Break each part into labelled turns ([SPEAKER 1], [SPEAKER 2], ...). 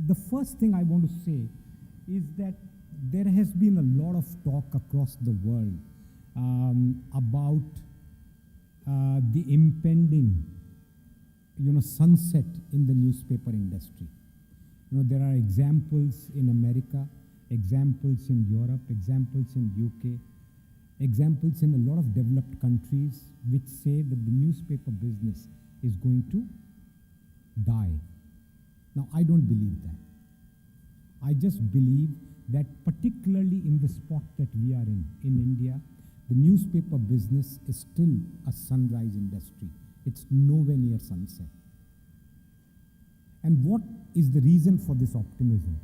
[SPEAKER 1] the first thing I want to say is that there has been a lot of talk across the world about the impending, sunset in the newspaper industry. There are examples in America, examples in Europe, examples in UK, examples in a lot of developed countries which say that the newspaper business is going to die. Now, I don't believe that. I just believe that particularly in the spot that we are in India, the newspaper business is still a sunrise industry. It's nowhere near sunset. And what is the reason for this optimism?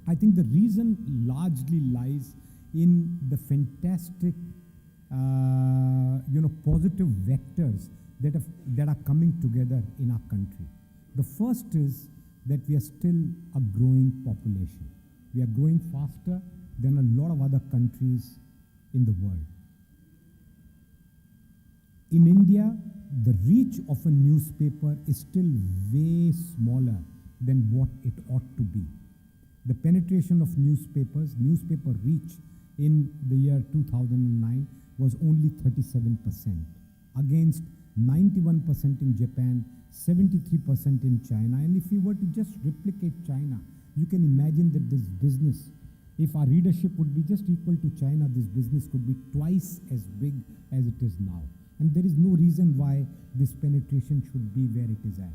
[SPEAKER 1] I think the reason largely lies in the fantastic, positive vectors that are coming together in our country. The first is that we are still a growing population. We are growing faster than a lot of other countries in the world. In India, the reach of a newspaper is still way smaller than what it ought to be. The penetration of newspaper reach in the year 2009 was only 37%, against 91% in Japan, 73% in China. And if you were to just replicate China, you can imagine that this business, if our readership would be just equal to China, this business could be twice as big as it is now. And there is no reason why this penetration should be where it is at.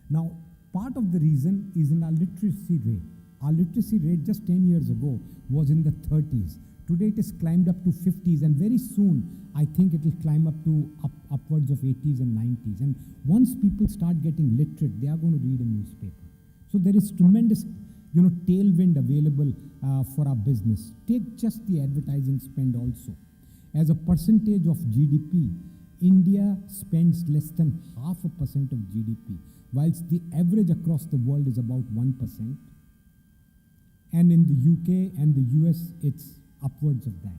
[SPEAKER 1] Now, part of the reason is in our literacy rate. Our literacy rate just 10 years ago was in the 30s. Today it has climbed up to 50s, and very soon I think it will climb up to upwards of 80s and 90s. And once people start getting literate, they are going to read a newspaper. So there is tremendous tailwind available for our business. Take just the advertising spend also. As a percentage of GDP, India spends less than 0.5% of GDP, whilst the average across the world is about 1%. And in the UK and the US, it's upwards of that.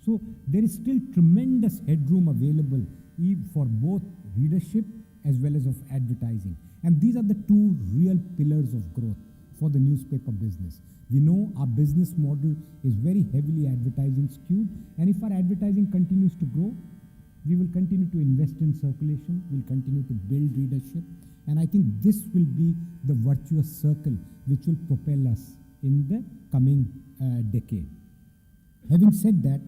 [SPEAKER 1] So there is still tremendous headroom available for both readership as well as of advertising. And these are the two real pillars of growth for the newspaper business. We know our business model is very heavily advertising skewed, and if our advertising continues to grow, we will continue to invest in circulation, we'll continue to build readership, and I think this will be the virtuous circle which will propel us in the coming decade. Having said that,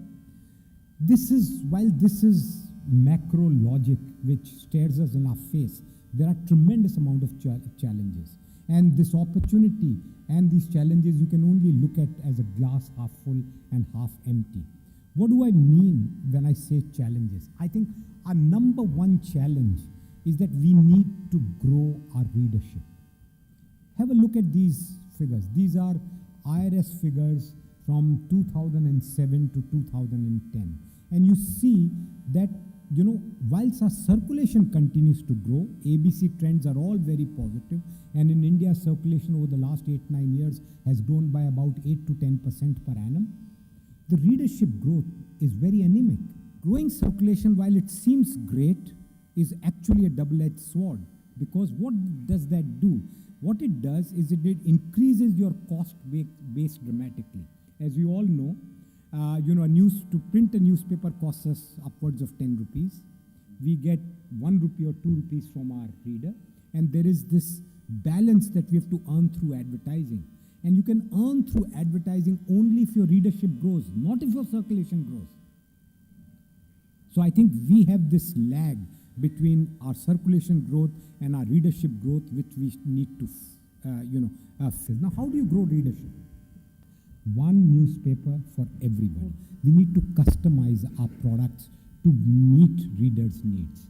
[SPEAKER 1] while this is macro logic which stares us in our face, there are tremendous amount of challenges. And this opportunity and these challenges you can only look at as a glass half full and half empty. What do I mean when I say challenges? I think our number one challenge is that we need to grow our readership. Have a look at these figures. These are IRS figures from 2007 to 2010. And you see that, whilst our circulation continues to grow, ABC trends are all very positive, and in India, circulation over the last 8-9 years has grown by about 8 to 10% per annum. The readership growth is very anemic. Growing circulation, while it seems great, is actually a double-edged sword, because what does that do? What it does is it increases your cost base dramatically. As you all know, to print a newspaper costs us upwards of 10 rupees. We get 1 rupee or 2 rupees from our reader, and there is this balance that we have to earn through advertising. And you can earn through advertising only if your readership grows, not if your circulation grows. So I think we have this lag between our circulation growth and our readership growth, which we need to fill. Now, how do you grow readership? One newspaper for everybody. We need to customize our products to meet readers' needs.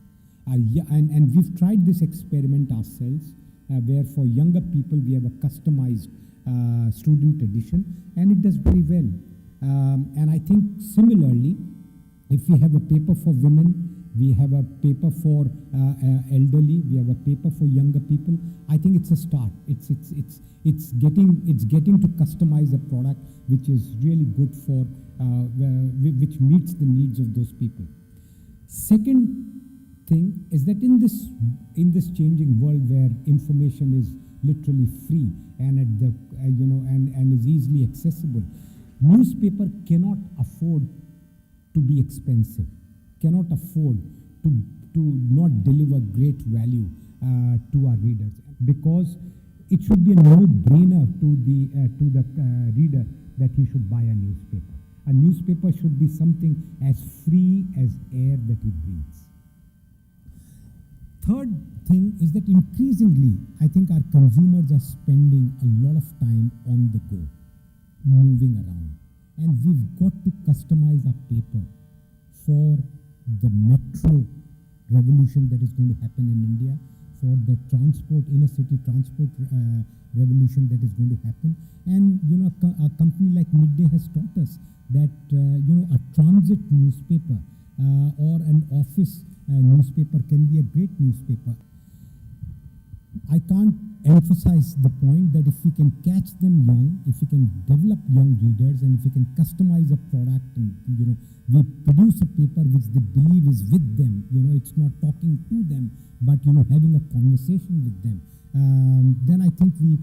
[SPEAKER 1] And we've tried this experiment ourselves, where for younger people we have a customized student edition, and it does very well. And I think similarly, if we have a paper for women, we have a paper for elderly, we have a paper for younger people, I think it's a start. It's getting to customize a product which is really good for, which meets the needs of those people. Second thing is that in this changing world where information is literally free and at the and is easily accessible. Newspaper cannot afford to be expensive, cannot afford to not deliver great value to our readers, because it should be a no-brainer to the reader that he should buy a newspaper. A newspaper should be something as free as air that he breathes. Third thing is that increasingly, I think our consumers are spending a lot of time on the go, moving around. And we've got to customize our paper for the metro revolution that is going to happen in India, for the transport, inner city transport revolution that is going to happen. And, a company like Midday has taught us that, a transit newspaper or an office newspaper can be a great newspaper. I can't emphasize the point that if we can catch them young, if we can develop young readers, and if we can customize a product, and we produce a paper which they believe is with them, it's not talking to them, but having a conversation with them, then I think we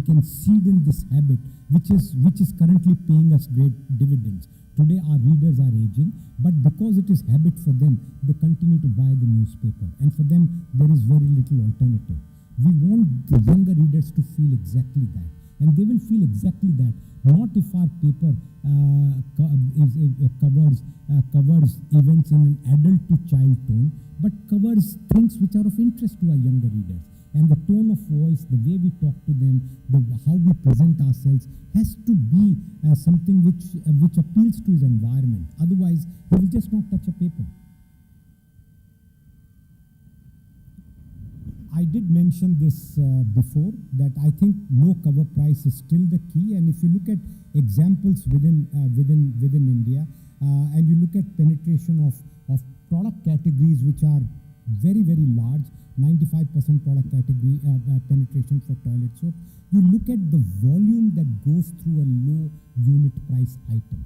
[SPEAKER 1] can seed in this habit, which is currently paying us great dividends. Today our readers are aging, but because it is habit for them, they continue to buy the newspaper, and for them there is very little alternative. We want the younger readers to feel exactly that, and they will feel exactly that, not if our paper covers events in an adult to child tone, but covers things which are of interest to our younger readers. And the tone of voice, the way we talk to them, how we present ourselves has to be something which appeals to his environment. Otherwise, he will just not touch a paper. I did mention this before, that I think low cover price is still the key. And if you look at examples within India, and you look at penetration of product categories which are very, very large, 95% product category penetration for toilet soap, you look at the volume that goes through a low unit price item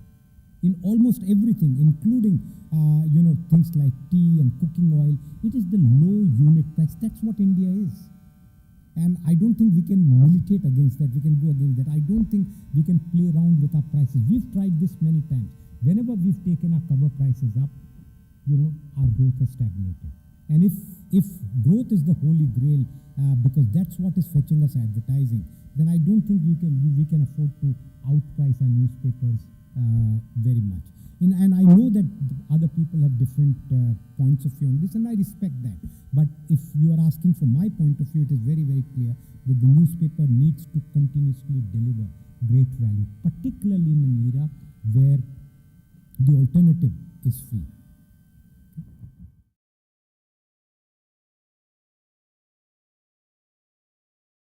[SPEAKER 1] in almost everything, including things like tea and cooking oil. It is the low unit price. That's what India is. And I don't think we can militate against that. We can go against that. I don't think we can play around with our prices. We've tried this many times. Whenever we've taken our cover prices up, our growth has stagnated. And if growth is the holy grail, because that's what is fetching us advertising, then I don't think we can afford to outprice our newspapers very much. And I know that other people have different points of view on this, and I respect that. But if you are asking for my point of view, it is very, very clear that the newspaper needs to continuously deliver great value, particularly in an era where the alternative is free.